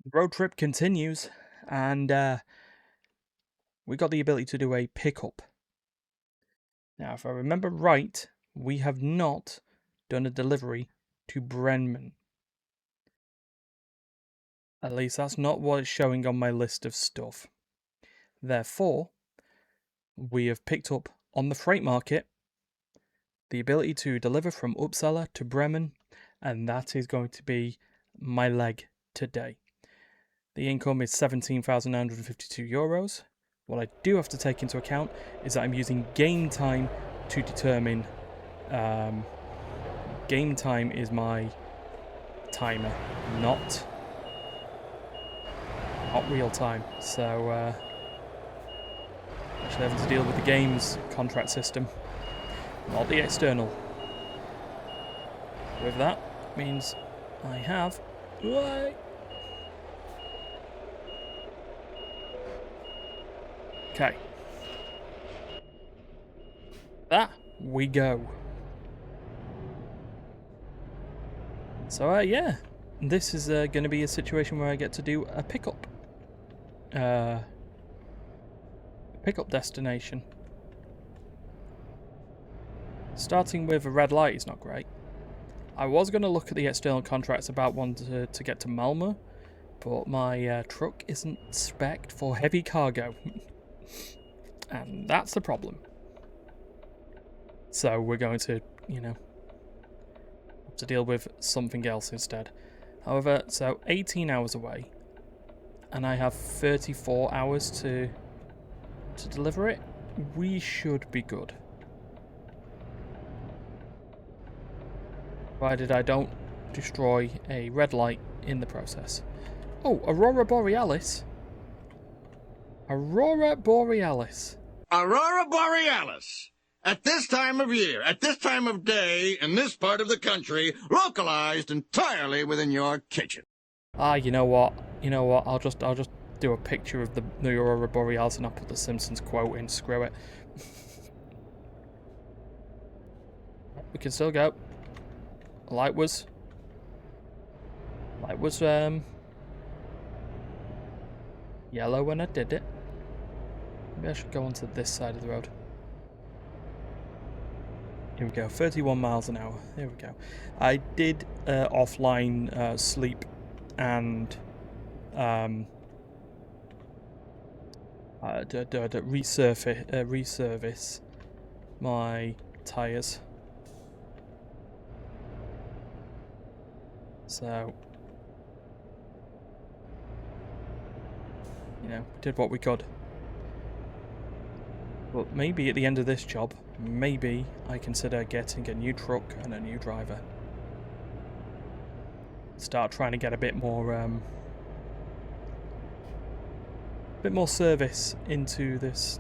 The road trip continues, and we got the ability to do a pickup. Now, if I remember right, we have not done a delivery to Bremen. At least that's not what it's showing on my list of stuff. Therefore, we have picked up on the freight market the ability to deliver from Uppsala to Bremen, and that is going to be my leg today. The income is €17,952. What I do have to take into account is that I'm using game time to determine. Game time is my timer, not real time. So actually having to deal with the game's contract system, not the external. With that means I have. Okay. That we go. So yeah, this is going to be a situation where I get to do a pickup. Pickup destination. Starting with a red light is not great. I was going to look at the external contracts about one to get to Malmö, but my truck isn't spec'd for heavy cargo. And that's the problem. So we're going to, have to deal with something else instead. However, so 18 hours away, and I have 34 hours to deliver it. We should be good. Provided I don't destroy a red light in the process. Oh, Aurora Borealis. Aurora Borealis. Aurora Borealis. At this time of year, at this time of day, in this part of the country, localized entirely within your kitchen. You know what? I'll just do a picture of the Aurora Borealis and I'll put the Simpsons quote in. Screw it. We can still go. Light was yellow when I did it. Maybe I should go onto this side of the road. Here we go, 31 miles an hour. There we go. I did offline sleep and resurface my tyres. So, did what we could. But maybe at the end of this job, maybe I consider getting a new truck and a new driver. Start trying to get a bit more service into this,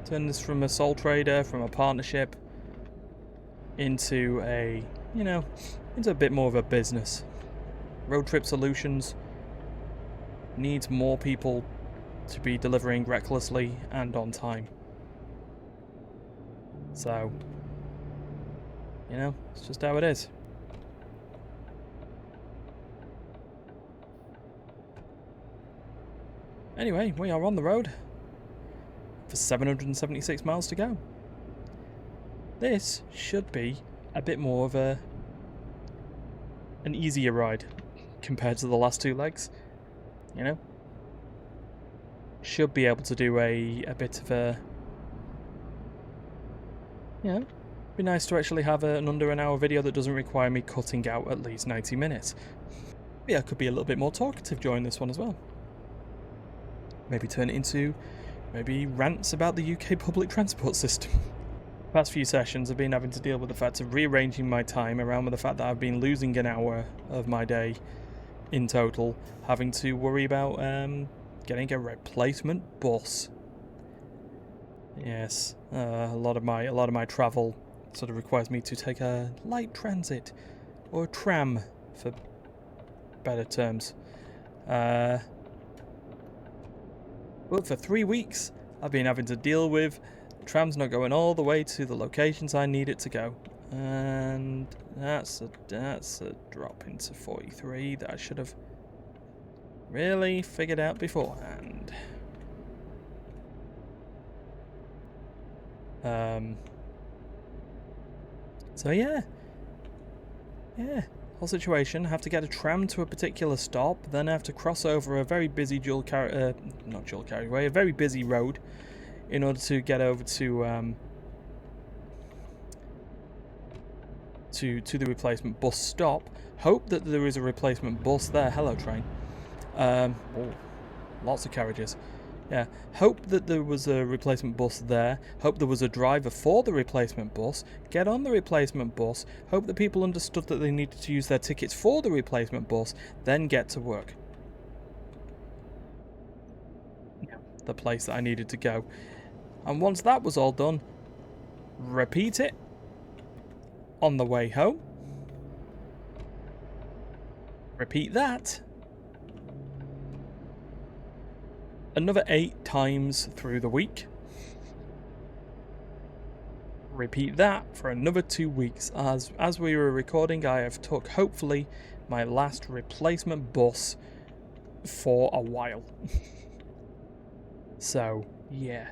turn this from a sole trader, from a partnership, into a, into a bit more of a business. Road Trip Solutions needs more people to be delivering recklessly and on time. So, it's just how it is. Anyway, we are on the road for 776 miles to go. This should be a bit more of an easier ride compared to the last two legs. Should be able to do a bit of a... be nice to actually have an under an hour video that doesn't require me cutting out at least 90 minutes. Yeah, I could be a little bit more talkative during this one as well. Maybe turn it into rants about the UK public transport system. The past few sessions I've been having to deal with the fact of rearranging my time around with the fact that I've been losing an hour of my day in total, having to worry about getting a replacement bus. Yes, a lot of my travel sort of requires me to take a light transit or a tram, for better terms. But for 3 weeks, I've been having to deal with the tram's not going all the way to the locations I need it to go, and that's a drop into 43 that I should have Really figured out beforehand. So yeah. Yeah. Whole situation. Have to get a tram to a particular stop, then have to cross over a very busy not dual carriageway, a very busy road in order to get over to the replacement bus stop. Hope that there is a replacement bus there. Hello, train. Oh, lots of carriages. Yeah. Hope that there was a replacement bus there. Hope there was a driver for the replacement bus. Get on the replacement bus. Hope that people understood that they needed to use their tickets for the replacement bus. Then get to work. Yeah. The place that I needed to go. And once that was all done, repeat it on the way home. Repeat that another 8 times through the week. Repeat that for another 2 weeks. As we were recording, I have took hopefully my last replacement bus for a while. So yeah,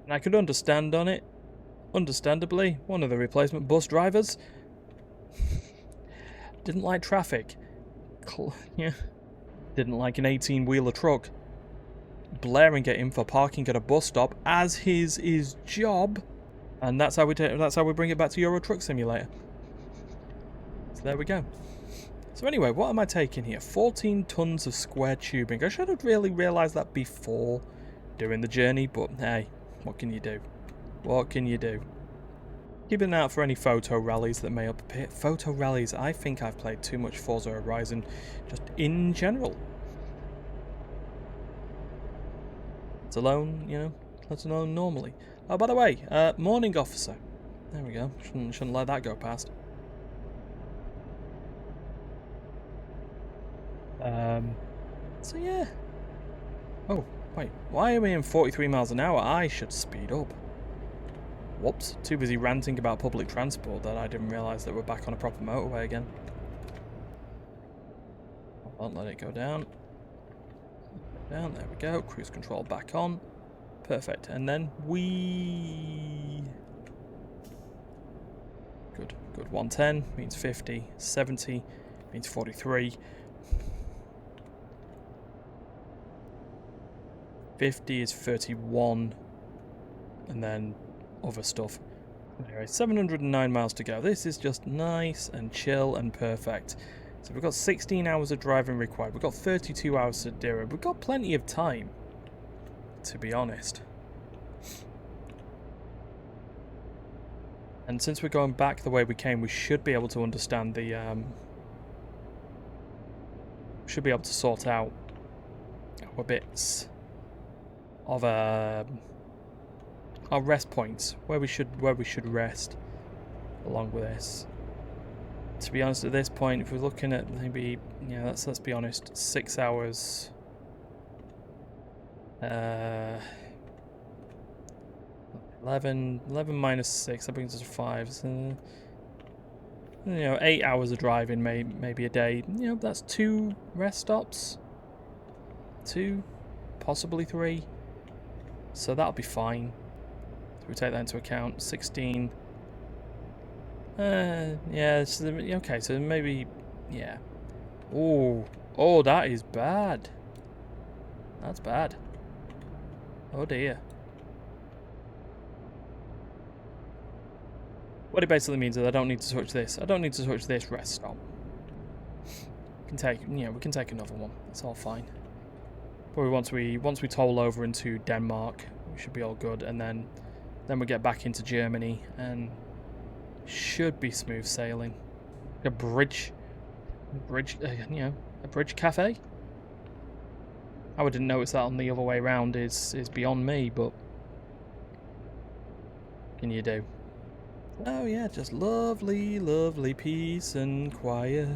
and I could understand on it. Understandably, one of the replacement bus drivers didn't like traffic. Yeah. Didn't like an 18-wheeler truck blaring at him for parking at a bus stop as his job, and that's how we bring it back to Euro Truck Simulator. So there we go. So anyway, what am I taking here? 14 tons of square tubing. I should have really realised that before doing the journey, but hey, what can you do? What can you do? Keep an eye out for any photo rallies that may appear. Photo rallies, I think I've played too much Forza Horizon, just in general. Let alone, let alone normally. Oh, by the way, morning officer. There we go. Shouldn't let that go past. So yeah. Oh, wait. Why are we in 43 miles an hour? I should speed up. Whoops, too busy ranting about public transport that I didn't realise that we're back on a proper motorway again. Hold on, let it go down. Down, there we go. Cruise control back on. Perfect. And then Good, 110 means 50, 70 means 43. 50 is 31, and then other stuff. Anyway, 709 miles to go. This is just nice and chill and perfect. So we've got 16 hours of driving required. We've got 32 hours to do it. We've got plenty of time, to be honest. And since we're going back the way we came, we should be able to understand the... should be able to sort out our bits of our rest points, where we should rest along with this. To be honest, at this point, if we're looking at maybe, let's be honest, 6 hours. 11 minus 6, that brings us to 5. So, 8 hours of driving, maybe a day. That's 2 rest stops. 2, possibly 3. So that'll be fine. So we take that into account. 16. Yeah. So, okay. So maybe, yeah. Oh, that is bad. That's bad. Oh dear. What it basically means is I don't need to switch this. I don't need to switch this rest stop. We can take another one. It's all fine. Probably once we toll over into Denmark, we should be all good, and then we get back into Germany and should be smooth sailing. A bridge cafe. How I didn't notice that on the other way around is beyond me, but what can you do? Oh yeah, just lovely peace and quiet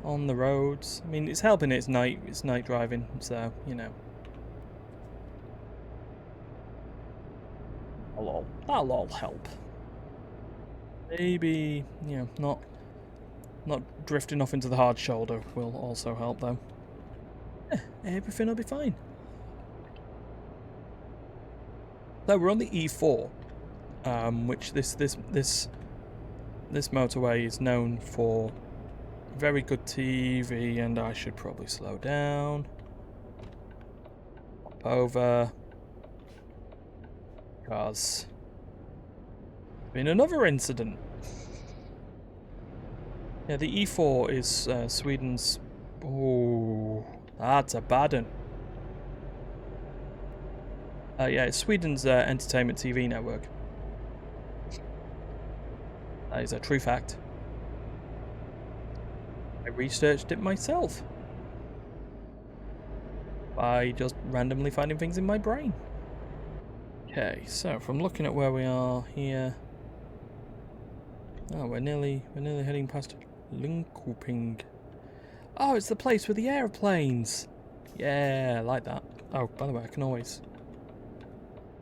on the roads. I mean, it's helping. It's night driving, so that'll all help. Maybe not Not drifting off into the hard shoulder will also help, though. Everything will be fine. So we're on the E4, which this motorway is known for very good TV, and I should probably slow down. Hop over. Because been another incident. Yeah, the E4 is Sweden's... Oh, that's a bad one. Yeah, it's Sweden's entertainment TV network. That is a true fact. I researched it myself by just randomly finding things in my brain. Okay, so from looking at where we are here, oh, we're nearly heading past Linköping. Oh, it's the place with the airplanes. Yeah, I like that. Oh, by the way, I can always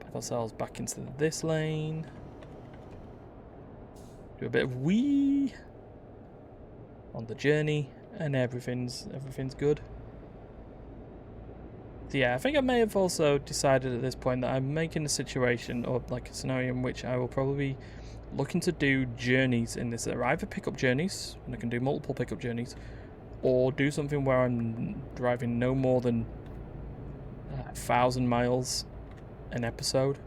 pop ourselves back into this lane. Do a bit of wee on the journey, and everything's good. So yeah, I think I may have also decided at this point that I'm making a situation, or like a scenario in which I will probably be looking to do journeys in this. Either pick up journeys, and I can do multiple pickup journeys, or do something where I'm driving no more than 1,000 miles an episode.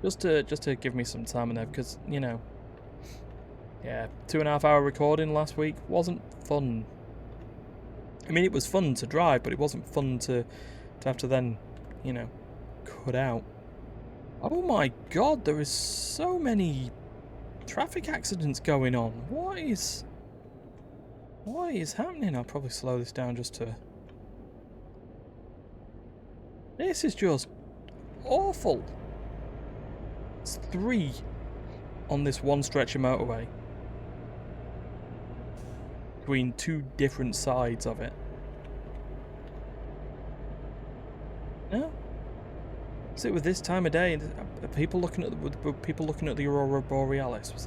Just to give me some time in there, because, you know, yeah, 2.5 hour recording last week wasn't fun. I mean, it was fun to drive, but it wasn't fun to have to then, you know, cut out. Oh my god, there is so many traffic accidents going on. What is happening? I'll probably slow this down just to... This is just awful. It's 3 on this one stretch of motorway. Between 2 different sides of it. No? Is it with this time of day? Are people looking at the Aurora Borealis? Was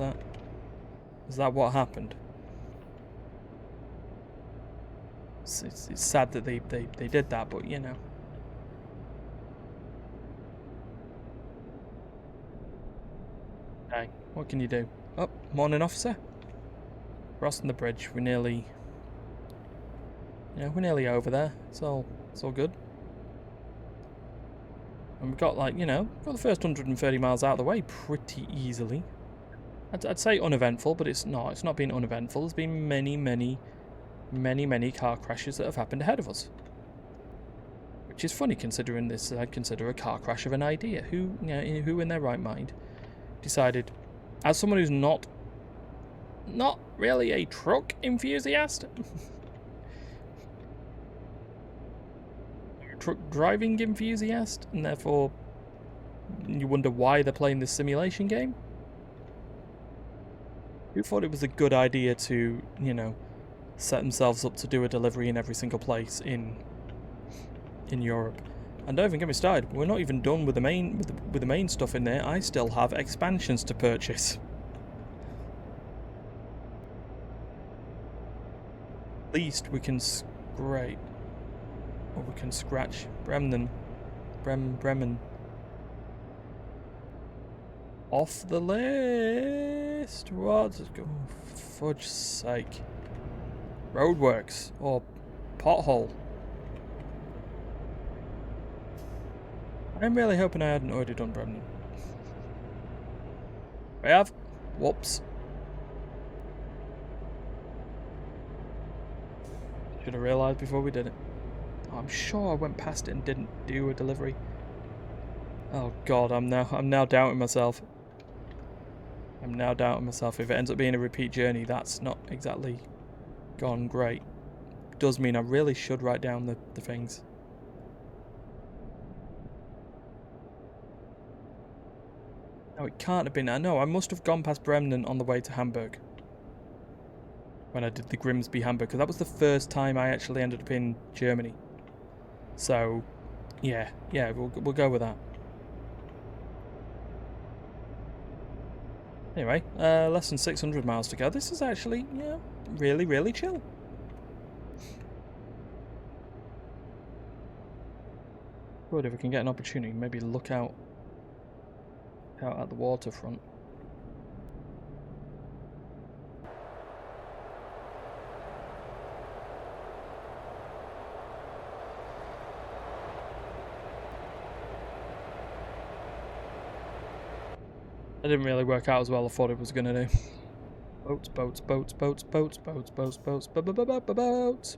that what happened? It's sad that they did that, but you know. Okay, what can you do? Oh, morning, officer. Crossing the bridge. We're nearly over there. It's all good. And we've got, like, you know, got the first 130 miles out of the way pretty easily. I'd say uneventful, but it's not. It's not been uneventful. There's been many car crashes that have happened ahead of us. Which is funny, considering this. I'd consider a car crash of an idea. Who in their right mind decided, as someone who's not really a truck enthusiast, truck driving enthusiast, and therefore you wonder why they're playing this simulation game. Who thought it was a good idea to, you know, set themselves up to do a delivery in every single place in Europe? And don't even get me started. We're not even done with the main stuff in there. I still have expansions to purchase. At least we can scrape, or we can scratch Bremen off the list. What? Oh, fudge's sake. Roadworks or pothole. I'm really hoping I hadn't already done Bremen. I have. Whoops. Should have realised before we did it. Oh, I'm sure I went past it and didn't do a delivery. Oh god, I'm now doubting myself. I'm now doubting myself. If it ends up being a repeat journey, that's not exactly gone great. Does mean I really should write down the things. No, it can't have been. No, I must have gone past Bremen on the way to Hamburg. When I did the Grimsby Hamburg, because that was the first time I actually ended up in Germany. So, yeah, we'll go with that. Anyway, less than 600 miles to go. This is actually, yeah, really, really chill. Good, if we can get an opportunity, maybe look out at the waterfront. That didn't really work out as well as I thought it was going to do. Boats, boats, boats, boats, boats, boats, boats, boats, boats.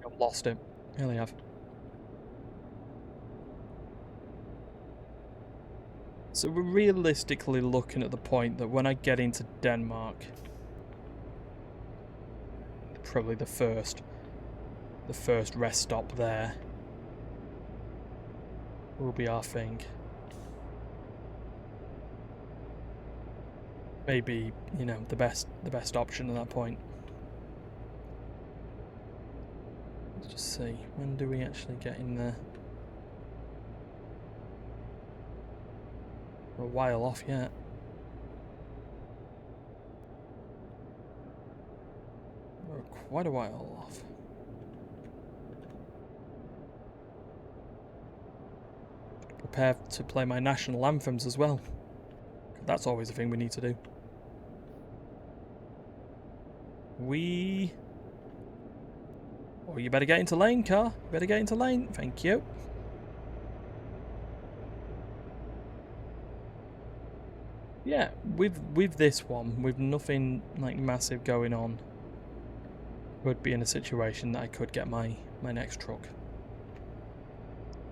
I've lost it. Really have. So we're realistically looking at the point that when I get into Denmark, probably the first rest stop there will be our thing. Maybe, you know, the best option at that point. Let's just see, when do we actually get in there? We're a while off yet. We're quite a while off. Prepare to play my national anthems as well. That's always a thing we need to do. Oh, you better get into lane, car. You better get into lane. Thank you. Yeah, with this one, with nothing like massive going on, would be in a situation that I could get my next truck.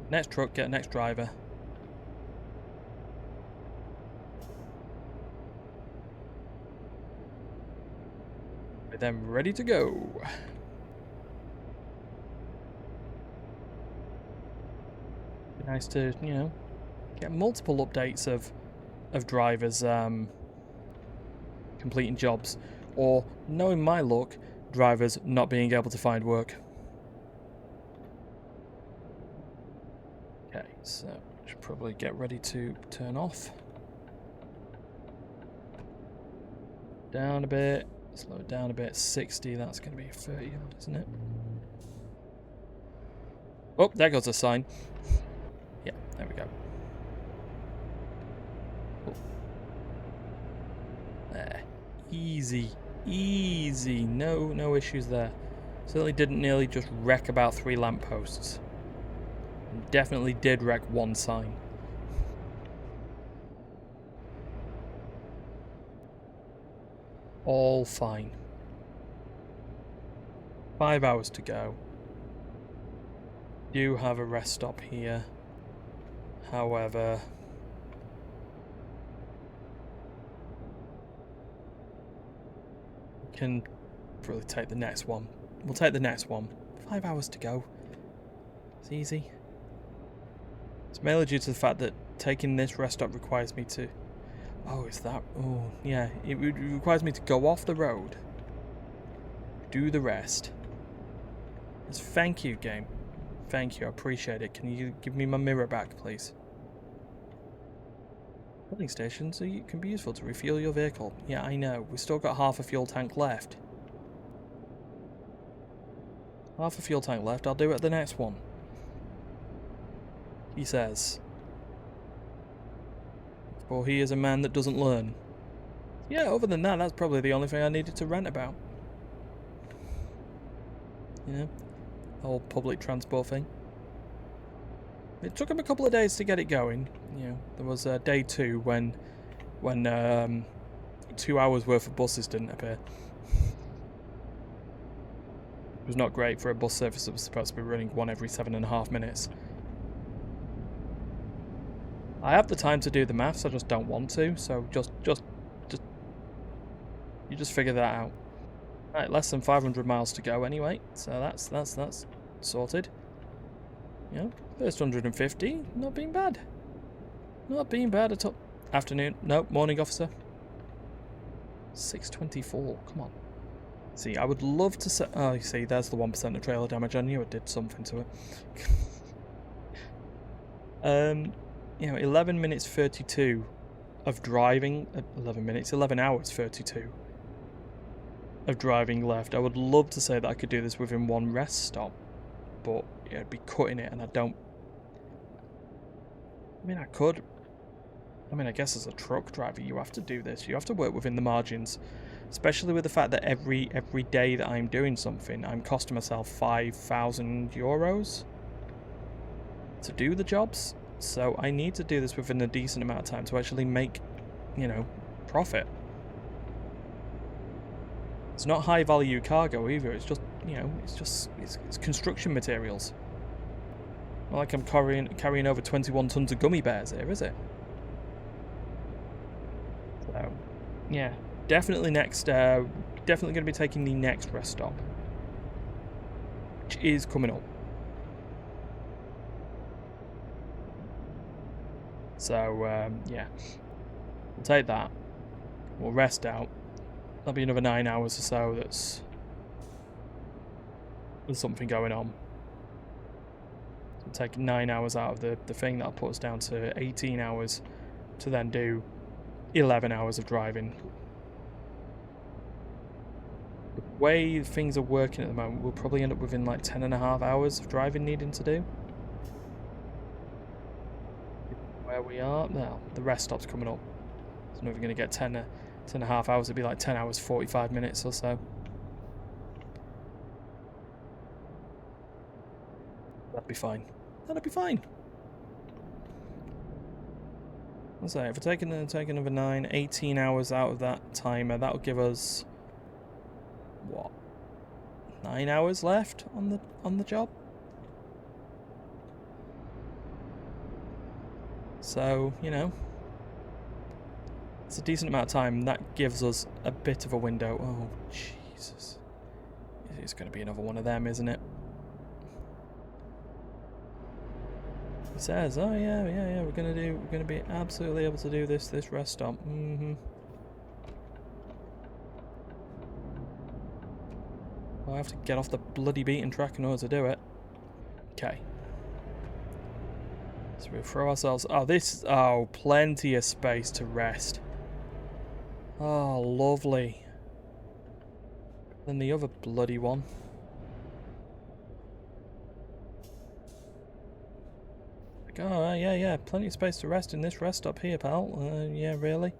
Next truck, get next driver. With them ready to go. Be nice to, you know, get multiple updates of drivers completing jobs, or, knowing my luck, drivers not being able to find work. Okay, so should probably get ready to turn off. Down a bit, slow it down a bit. 60, that's going to be 30, isn't it? Oh, there goes a sign. Yeah, there we go. There. Easy. Easy. No issues there. Certainly didn't nearly just wreck about 3 lampposts. Definitely did wreck 1 sign. All fine. 5 hours to go. Do have a rest stop here. However, we can probably take the next one. We'll take the next one. 5 hours to go. It's easy. It's mainly due to the fact that taking this rest stop requires me to... Oh, is that... Oh, yeah. It requires me to go off the road. Do the rest. It's thank you, game. Thank you, I appreciate it. Can you give me my mirror back, please? Filling stations can be useful to refuel your vehicle. Yeah, I know. We've still got half a fuel tank left. Half a fuel tank left. I'll do it at the next one. He says. For he is a man that doesn't learn. Yeah, other than that, that's probably the only thing I needed to rant about. You know, the whole public transport thing. It took him a couple of days to get it going. You know, there was day 2 when 2 hours worth of buses didn't appear. It was not great for a bus service that was supposed to be running one every 7.5 minutes. I have the time to do the maths, I just don't want to, so just you just figure that out. Right, less than 500 miles to go anyway, so that's sorted. You know, first 150, not being bad. Not being bad at all. Afternoon, no, morning officer. 624, come on. See, I would love to say... Oh, you see, there's the 1% of trailer damage. I knew it did something to it. You know, 11 minutes 32 of driving. 11 minutes, 11 hours, 32 of driving left. I would love to say that I could do this within one rest stop, but yeah, I'd be cutting it, and I don't. I mean, I could. I mean, I guess as a truck driver, you have to do this. You have to work within the margins, especially with the fact that every day that I'm doing something, I'm costing myself 5,000 euros to do the jobs. So I need to do this within a decent amount of time to actually make, you know, profit. It's not high value cargo either. It's just, you know, it's construction materials. Not like I'm carrying over 21 tons of gummy bears here, is it? So, yeah, definitely next. Definitely going to be taking the next rest stop, which is coming up. So yeah, we'll take that. We'll rest out. That'll be another 9 hours or so. There's something going on. So we'll take 9 hours out of the thing. That'll put us down to 18 hours to then do 11 hours of driving. The way things are working at the moment, we'll probably end up within like 10.5 hours of driving needing to do. Where we are now, the rest stop's coming up. So now we're going to get 10.5 hours. It'd be like 10 hours 45 minutes or so. That'd be fine. That'd be fine. I'll say if we're taking another 18 hours out of that timer, that'll give us what? 9 hours left on the job. So, you know, it's a decent amount of time. That gives us a bit of a window. Oh, Jesus. It's going to be another one of them, isn't it? He says, oh yeah, we're going to be absolutely able to do this rest stop. I have to get off the bloody beaten track in order to do it. Okay. So we'll throw ourselves... Oh, plenty of space to rest. Oh, lovely. Then the other bloody one. Like, oh, yeah, plenty of space to rest in this rest stop here, pal. Yeah, really?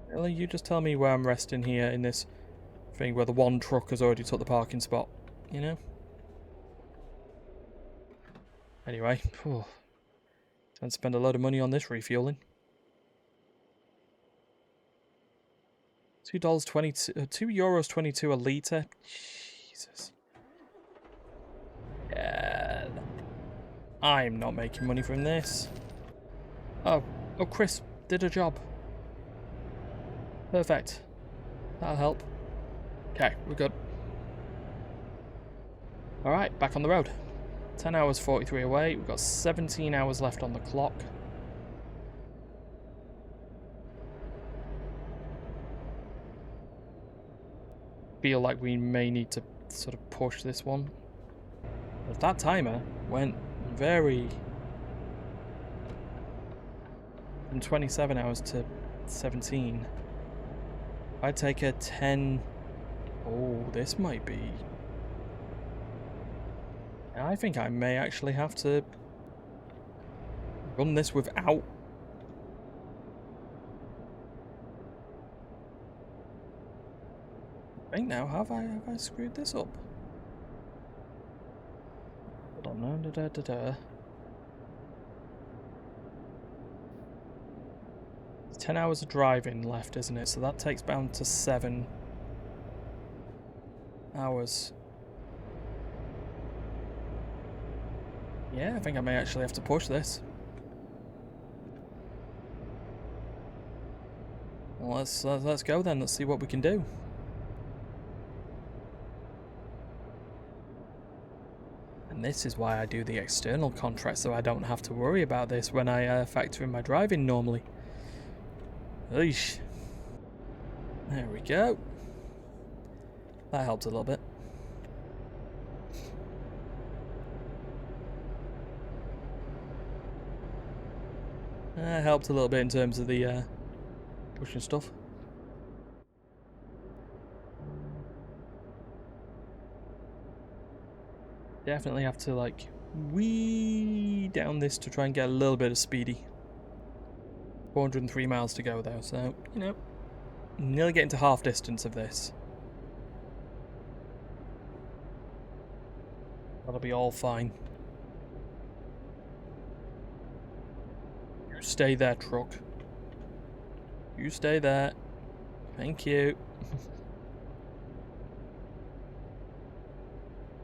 Really? You just tell me where I'm resting here in this thing where the one truck has already took the parking spot, you know? Anyway, don't spend a load of money on this refueling. $2.22, €2.22 a litre. Jesus. Yeah. I'm not making money from this. Oh, Chris did a job. Perfect. That'll help. Okay, we're good. Alright, back on the road. 10 hours 43 away. We've got 17 hours left on the clock. Feel like we may need to sort of push this one. But that timer went very... from 27 hours to 17. If I take a 10... Oh, this might be... I think I may actually have to run this without... I think now, have I screwed this up? Hold on, no, There's 10 hours of driving left, isn't it? So that takes down to 7 hours. Yeah, I think I may actually have to push this. Well, let's go then. Let's see what we can do. And this is why I do the external contract, so I don't have to worry about this when I factor in my driving normally. Eesh. There we go. That helps a little bit. Helped a little bit in terms of the pushing stuff. Definitely have to like wee down this to try and get a little bit of speedy. 403 miles to go though, so you know, nearly getting to half distance of this. That'll be all fine. You stay there, truck. You stay there. Thank you.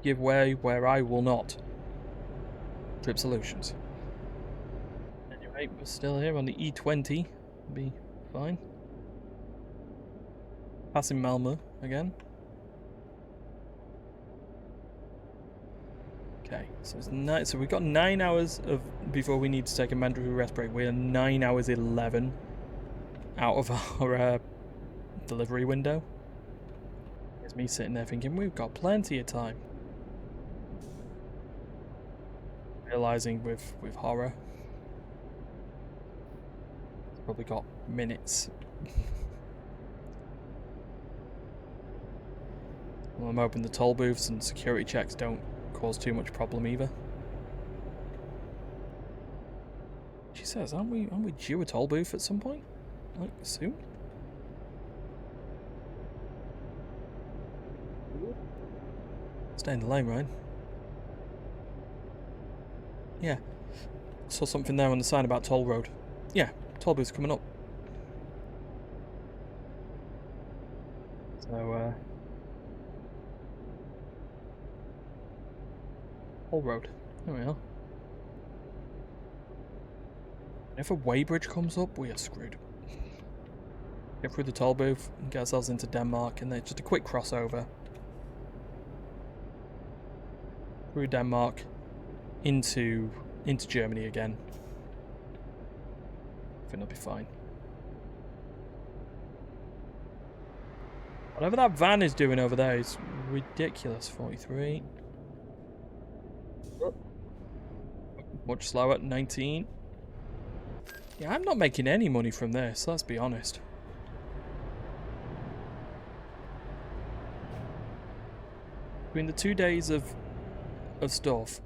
Give way where I will not. Trip Solutions. Anyway, we're still here on the E20. Be fine. Passing Malmö again. Okay, so it's so we've got 9 hours of before we need to take a mandatory rest break. We're 9 hours 11 out of our delivery window. There's me sitting there thinking we've got plenty of time. Realizing with horror, it's probably got minutes. Well, I'm hoping the toll booths and security checks don't cause too much problem either. She says, aren't we due a toll booth at some point? Like soon? Stay in the lane, right? Yeah. Saw something there on the sign about toll road. Yeah, toll booth's coming up. So, toll road. There we are. If a weighbridge comes up, we are screwed. Get through the toll booth and get ourselves into Denmark, and then just a quick crossover. Through Denmark into Germany again. I think it'll be fine. Whatever that van is doing over there is ridiculous. 43. Much slower. 19. Yeah, I'm not making any money from this, let's be honest. Between the 2 days of stuff,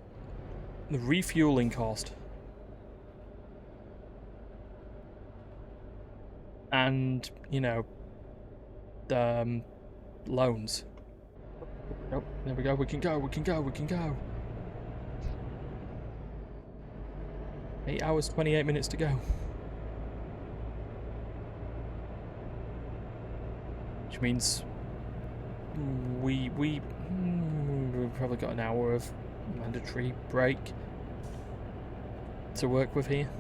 the refueling cost, and, you know, the loans. Nope, there we go, we can go. 8 hours, 28 minutes to go. Which means we've probably got an hour of mandatory break to work with here.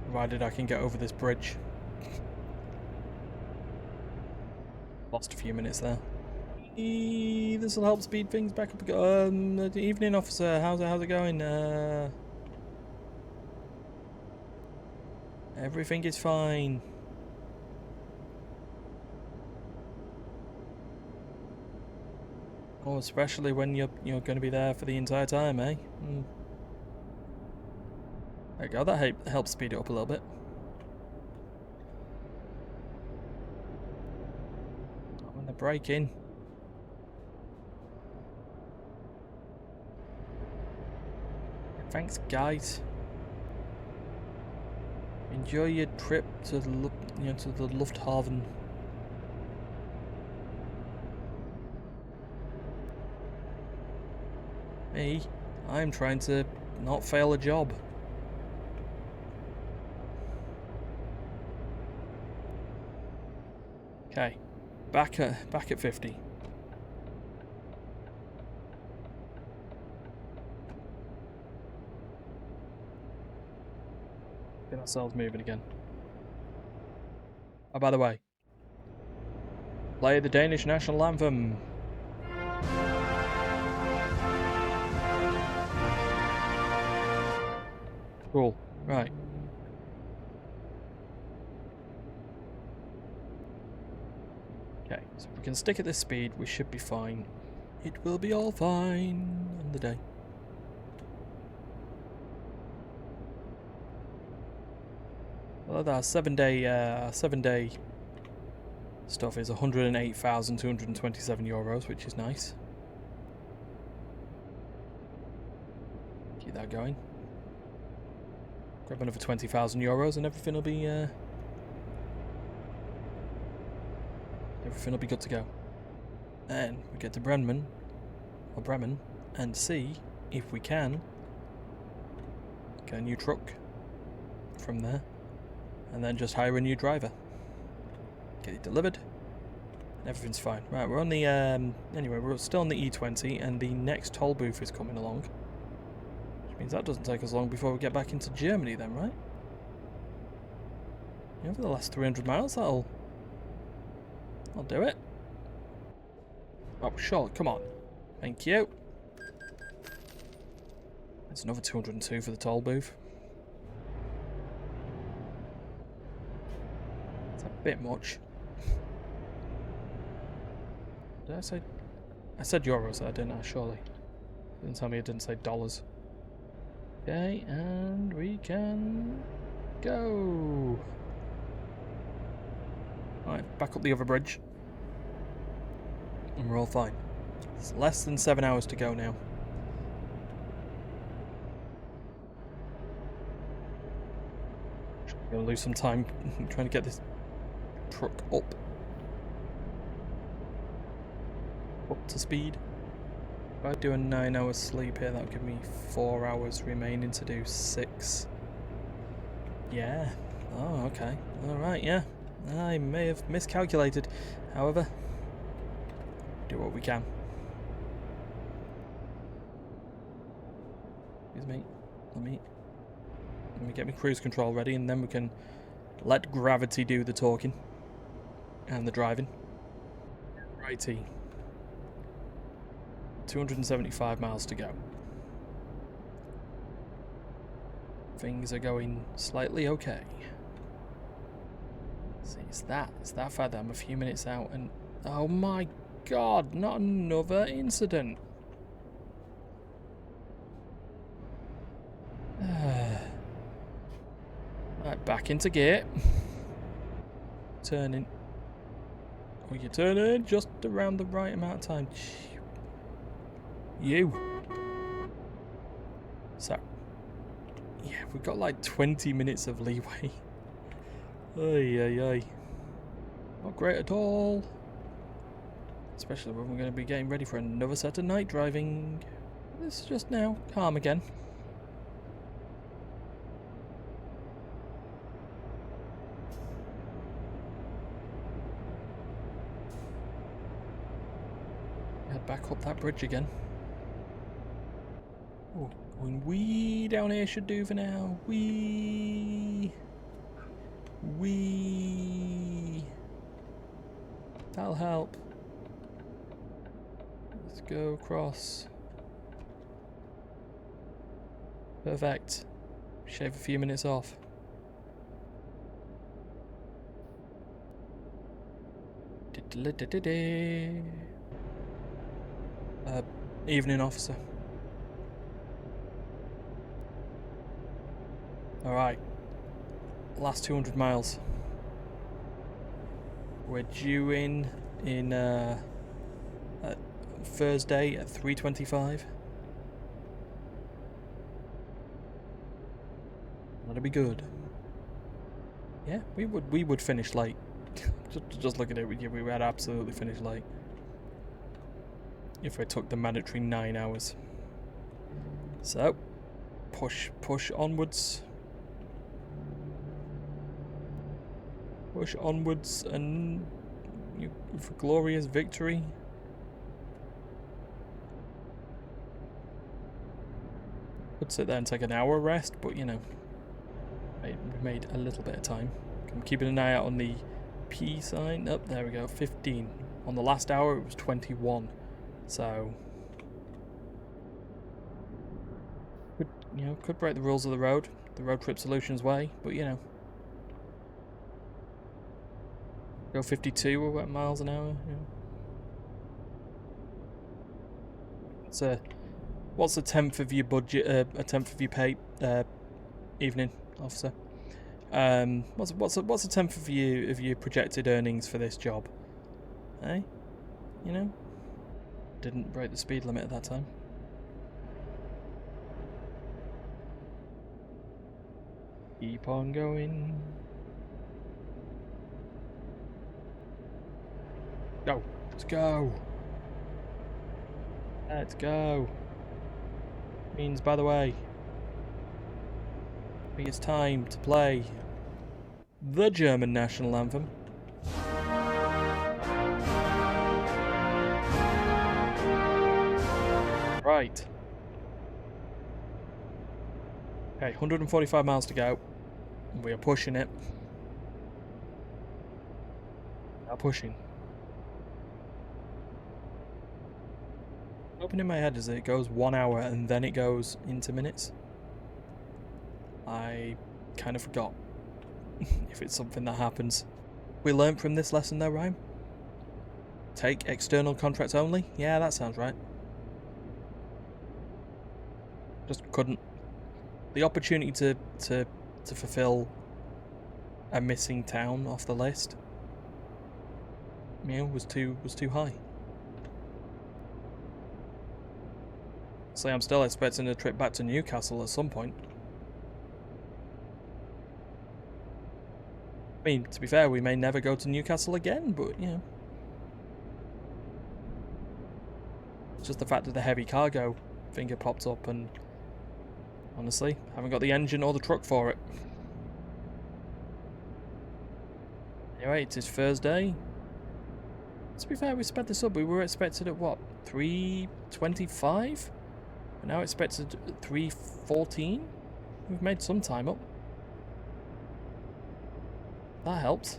Provided I can get over this bridge. Lost a few minutes there. This will help speed things back up. Evening, officer. How's it going? Everything is fine. Oh, especially when you're going to be there for the entire time, eh? There you go. That helps speed it up a little bit. When they're braking. Thanks, guys. Enjoy your trip to the Lufthafen. Me, I'm trying to not fail a job. Okay, back at 50. Get ourselves moving again. Oh, by the way, play the Danish national anthem. Cool. Right. Okay, so if we can stick at this speed, we should be fine. It will be all fine on the day. Well, our 7-day stuff is 108,227 euros, which is nice. Keep that going. Grab another 20,000 euros and everything will be good to go. And we get to Bremen, and see if we can get a new truck from there, and then just hire a new driver. Get it delivered. Everything's fine. Right, we're on the anyway, we're still on the E20, and the next toll booth is coming along. Which means that doesn't take us long before we get back into Germany then, right? Over the last 300 miles, I'll do it. Oh, sure, come on. Thank you. There's another 202 for the toll booth. It's a bit much. Did I say... I said euros there, didn't I, surely? Didn't tell me it didn't say dollars. Okay, and we can... go! Alright, back up the other bridge. And we're all fine. It's less than 7 hours to go now. I'm gonna lose some time trying to get this truck up to speed. If I do a 9-hour sleep here, that would give me 4 hours remaining to do 6. Yeah. Oh, okay. Alright, yeah. I may have miscalculated. However, do what we can. Excuse me. Let me get my cruise control ready, and then we can let gravity do the talking and the driving. Righty. 275 miles to go. Things are going slightly okay. See, it's that fact that I'm a few minutes out, and oh my god, not another incident. Right, back into gear. Turning. Oh, you're turning just around the right amount of time. You. So, yeah, we've got like 20 minutes of leeway. Ay, ay, ay. Not great at all. Especially when we're going to be getting ready for another set of night driving. This is just now calm again. Head back up that bridge again. Oh, going wee down here should do for now. Wee. That'll help. Let's go across. Perfect. Shave a few minutes off. Evening, officer. Alright. Last 200 miles. We're due in Thursday at 3:25. That'll be good. Yeah, we would finish late. just looking at it with you, we would absolutely finish late. If I took the mandatory 9 hours. So, push onwards. Push onwards and for glorious victory. Could sit there and take an hour rest, but you know, we made a little bit of time. I'm keeping an eye out on the P sign. Up there we go, 15. On the last hour it was 21. So could break the rules of the road trip solutions way, but you know. Go 52 or what miles an hour, So what's a tenth of your budget, a tenth of your pay, evening, officer? What's a tenth of your projected earnings for this job? Eh? You know? Didn't break the speed limit at that time. Keep on going. Go. Let's go. Let's go. Means, by the way, I think it's time to play the German national anthem. Right. Okay, 145 miles to go. We are pushing it. Now pushing. Open in my head is that it goes 1 hour and then it goes into minutes. I kind of forgot if it's something that happens. We learned from this lesson though, Ryan? Take external contracts only? Yeah, that sounds right. Just couldn't. The opportunity to fulfill a missing town off the list, you know, was too high. So I'm still expecting a trip back to Newcastle at some point. I mean, to be fair, we may never go to Newcastle again, but, you know. It's just the fact that the heavy cargo finger popped up and, honestly, haven't got the engine or the truck for it. Anyway, it is Thursday. To be fair, we sped this up. We were expected at, what, 3:25? We're now expected at 3:14? We've made some time up. That helps.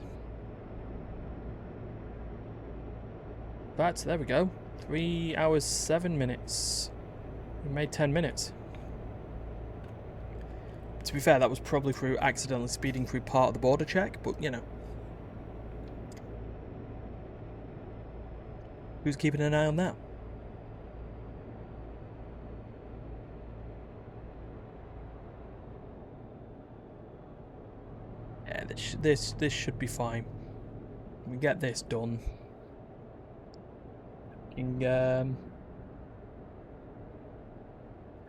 But there we go. 3 hours 7 minutes. We made 10 minutes. To be fair, that was probably through accidentally speeding through part of the border check, but you know. Who's keeping an eye on that? Yeah, this should be fine. We get this done.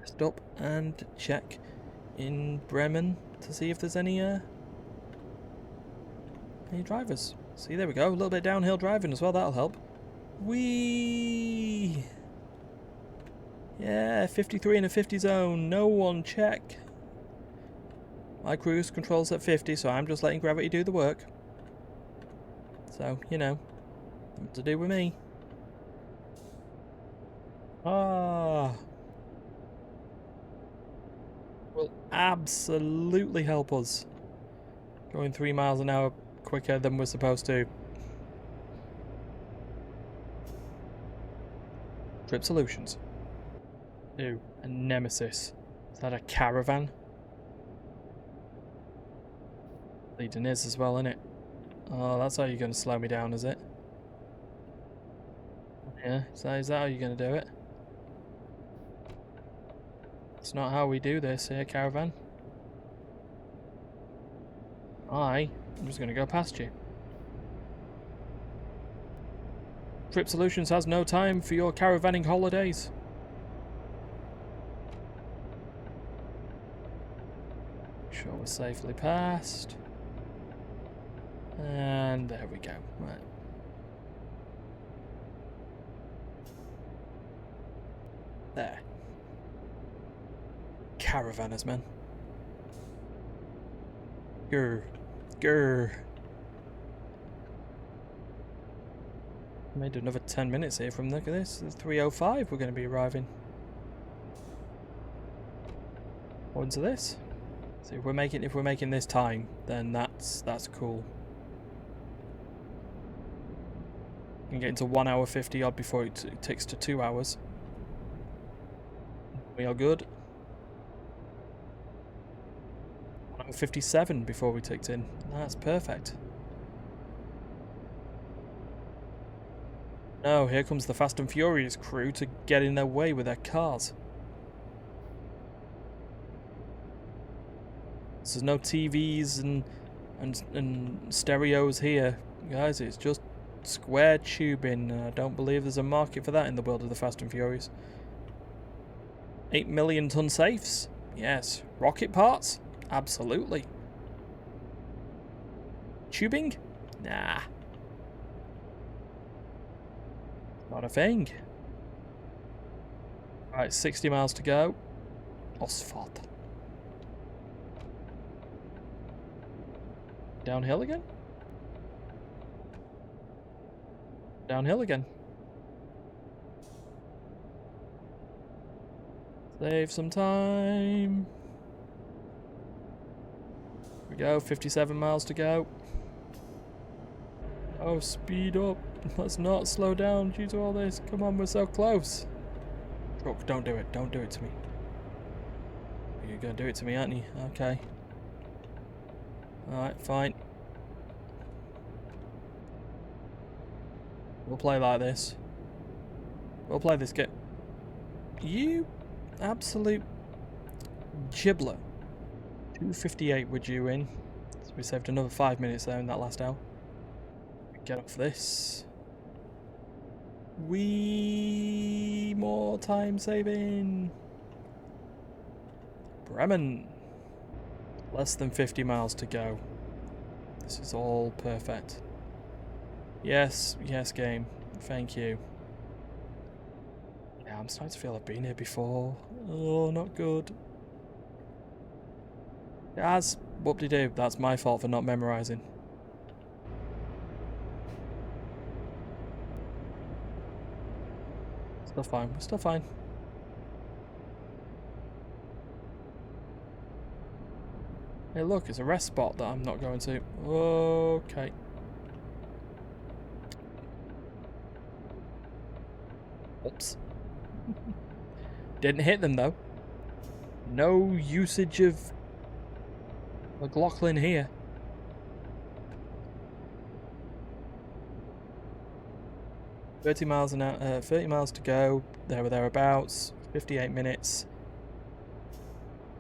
Stop and check in Bremen to see if there's any drivers. See, there we go. A little bit downhill driving as well. That'll help. Whee! Yeah, 53 in a 50 zone. No one check. My cruise control's at 50, so I'm just letting gravity do the work. So, you know, what to do with me. Will absolutely help us. Going 3 miles an hour quicker than we're supposed to. Trip Solutions. Ooh, a Nemesis. Is that a caravan? Leading is as well, isn't it? Oh, that's how you're going to slow me down, is it? Yeah, is that how you're going to do it? It's not how we do this here, caravan. I'm just going to go past you. Trip Solutions has no time for your caravanning holidays. Make sure we're safely past. And there we go. Right. There. Caravanners, man. Grr. Grr. Made another 10 minutes here from look at this. It's 3:05 we're going to be arriving. According to this. So if we're making this time, then that's cool. We can get into 1 hour 50 odd before it ticks to 2 hours. We are good. 1 hour 57 before we ticked in. That's perfect. No, here comes the Fast and Furious crew to get in their way with their cars. There's no TVs and stereos here, guys. It's just square tubing. I don't believe there's a market for that in the world of the Fast and Furious. 8 million ton safes? Yes. Rocket parts? Absolutely. Tubing? Nah. Not a thing. Alright, 60 miles to go. Asphalt. Downhill again? Downhill again. Save some time. Here we go, 57 miles to go. Oh, speed up. Let's not slow down due to all this. Come on, we're so close. Truck, don't do it. Don't do it to me. You're gonna do it to me, aren't you? Okay. Alright, fine. We'll play like this. We'll play this game. You absolute gibbler. 2:58 we're due in. So we saved another 5 minutes there in that last hour. Get off this. More time saving. Bremen. Less than 50 miles to go. This is all perfect. Yes, yes, game. Thank you. Yeah, I'm starting to feel I've been here before. Oh, not good. As whoop-de-doo, that's my fault for not memorizing. Still fine, we're still fine. Hey look, it's a rest spot that I'm not going to. Okay. Oops. Didn't hit them though. No usage of McLaughlin here. $30 miles an hour, 30 miles to go. There or thereabouts. 58 minutes.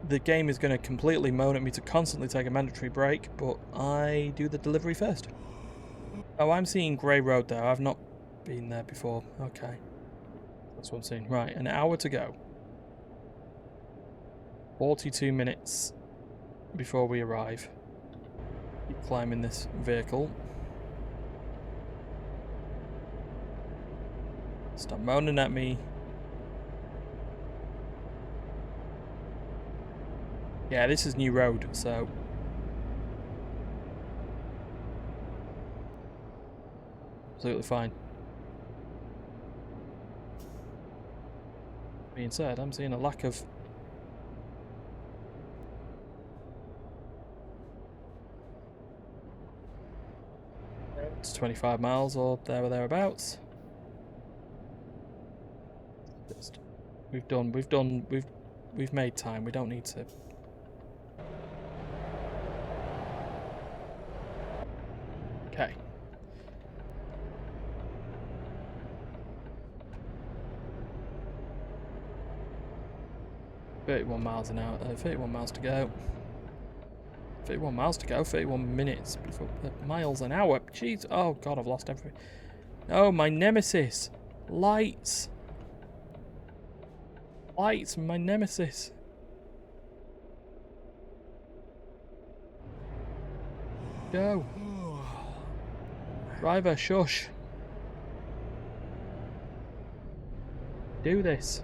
The game is going to completely moan at me to constantly take a mandatory break, but I do the delivery first. Oh, I'm seeing Grey Road there. I've not been there before. Okay. That's what I'm seeing. Right, an hour to go. 42 minutes before we arrive. Keep climbing this vehicle. Stop moaning at me. Yeah, this is new road, so... absolutely fine. Being said, I'm seeing a lack of... it's 25 miles or there or thereabouts. We've made time. We don't need to... okay. $31 miles an hour. 31 miles to go. 31 miles to go. 31 minutes before miles an hour. Jeez. Oh god, I've lost everything. Oh, my nemesis. Lights. Lights, my nemesis. Go. Driver, shush. Do this.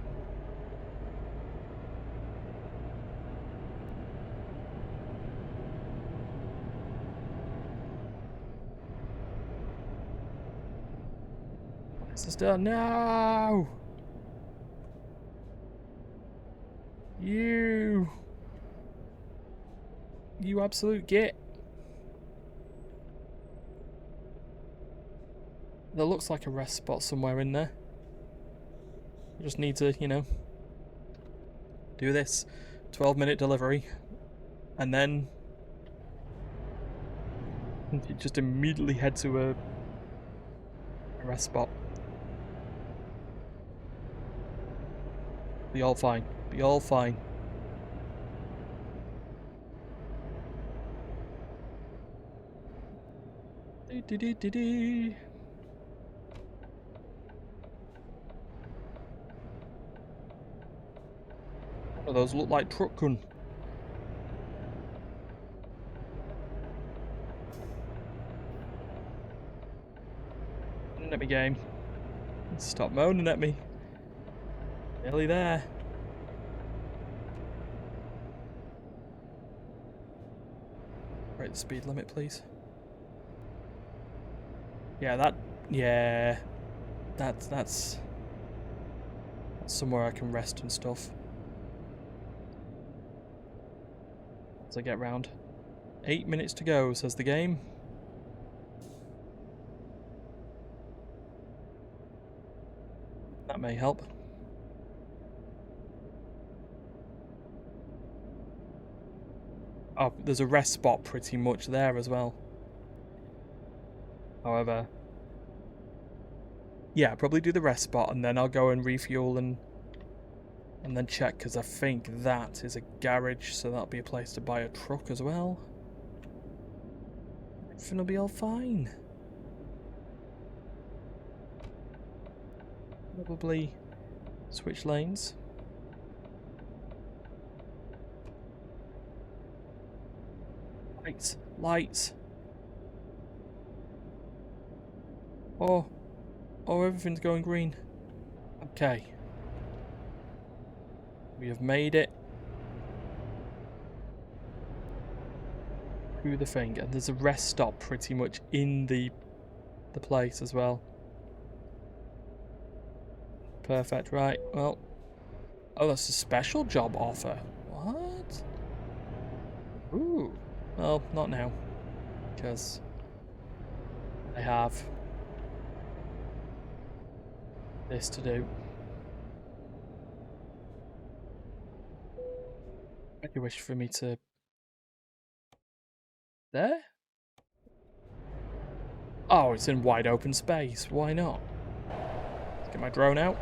What is this done? No! You absolute git. There looks like a rest spot somewhere in there. I just need to, you know, do this 12-minute delivery and then just immediately head to a rest spot. Be all fine. Be all fine. Dee-dee-dee-dee-dee. One of those look like truck gun. Moaning at me, game. Stop moaning at me. Nearly there. Right, the speed limit, please. Yeah, that's somewhere I can rest and stuff. As I get round. 8 minutes to go, says the game. That may help. Oh, there's a rest spot pretty much there as well. However, yeah, I'll probably do the rest spot and then I'll go and refuel and then check, because I think that is a garage, so that'll be a place to buy a truck as well. Everything will be all fine. Probably switch lanes. Lights, lights. Oh, everything's going green. Okay. We have made it through the thing, and there's a rest stop pretty much in the place as well. Perfect, right, well. Oh, that's a special job offer. What? Ooh. Well, not now. Because I have this to do. You wish for me to... There? Oh, it's in wide open space. Why not? Let's get my drone out.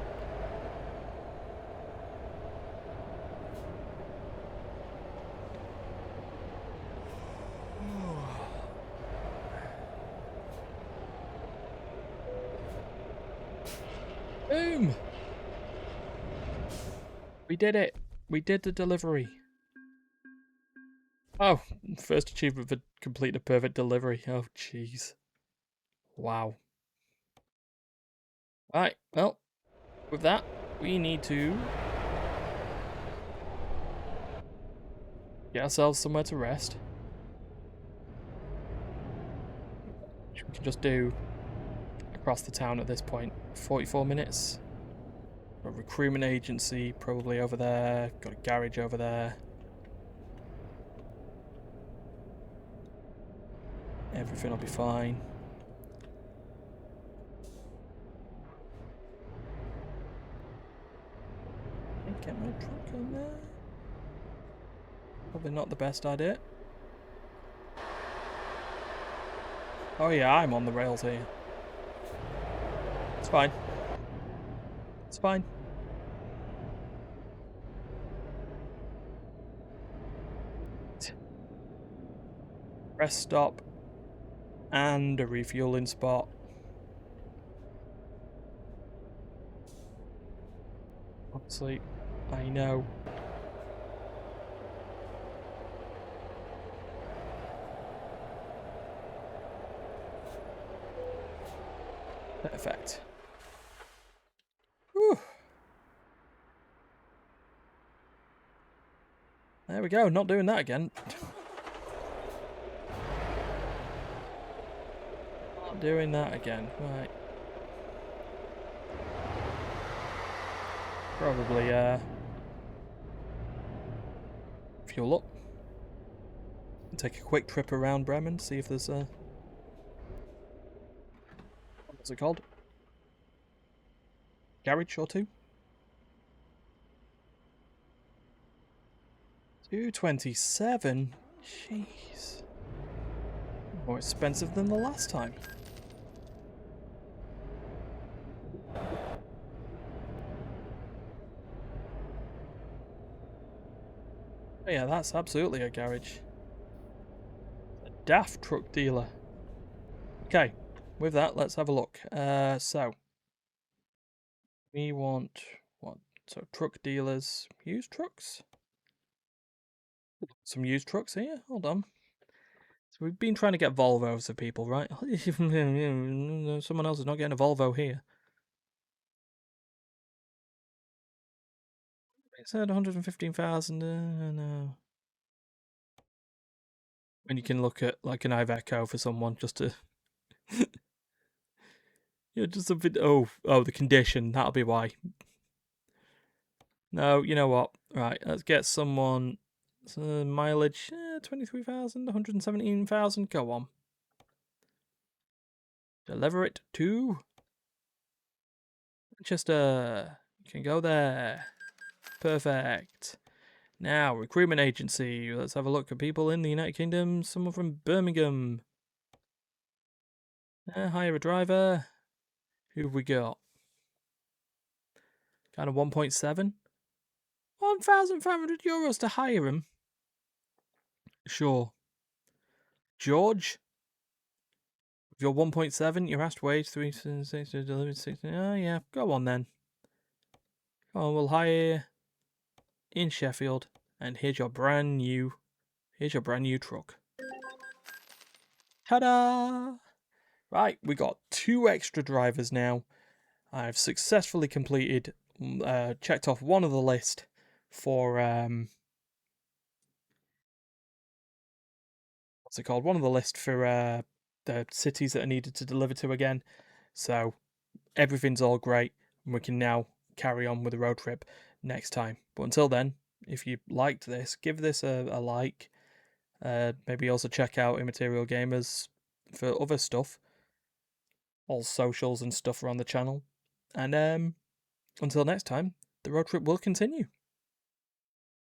Boom! We did it. We did the delivery. Oh, first achievement for complete a perfect delivery. Oh, jeez. Wow. Right, well, with that, we need to get ourselves somewhere to rest. Which we can just do across the town at this point. 44 minutes. Got a recruitment agency probably over there. Got a garage over there. Everything will be fine. Get my truck on there. Probably not the best idea. Oh yeah, I'm on the rails here. It's fine. It's fine. Rest stop and a refueling spot. Obviously, I know. Perfect. Whew. There we go, not doing that again. Not doing that again, right. Probably, fuel up. Take a quick trip around Bremen, see if there's a... What's it called? Garage or two? 227? Jeez. More expensive than the last time. Oh yeah, that's absolutely a garage. A daft truck dealer. Okay, with that, let's have a look. So we want what? So truck dealers, used trucks. Some used trucks here. Hold on. So we've been trying to get Volvos for people, right? Someone else is not getting a Volvo here. It said 115,000. No. And you can look at like an Iveco for someone just to, just something. Oh, the condition. That'll be why. No, you know what? Right, let's get someone. Mileage 23,000, 117,000. Go on. Deliver it to Manchester. You can go there. Perfect. Now, recruitment agency. Let's have a look at people in the United Kingdom. Someone from Birmingham. Hire a driver. Who have we got? Kind of 1.7. 1,500 euros to hire him. Sure. George? If you're 1.7, your asked wage 3.6 to deliver 6. Oh, yeah. Go on then. Oh, we'll hire in Sheffield. And here's your brand new truck. Ta-da! Right, we got 2 extra drivers now. I've successfully completed, checked off one of the list for, what's it called? One of the list for the cities that I needed to deliver to again. So everything's all great, and we can now carry on with the road trip next time. But until then, if you liked this, give this a like. Maybe also check out Immaterial Gamers for other stuff, all socials and stuff around the channel. And until next time, the road trip will continue.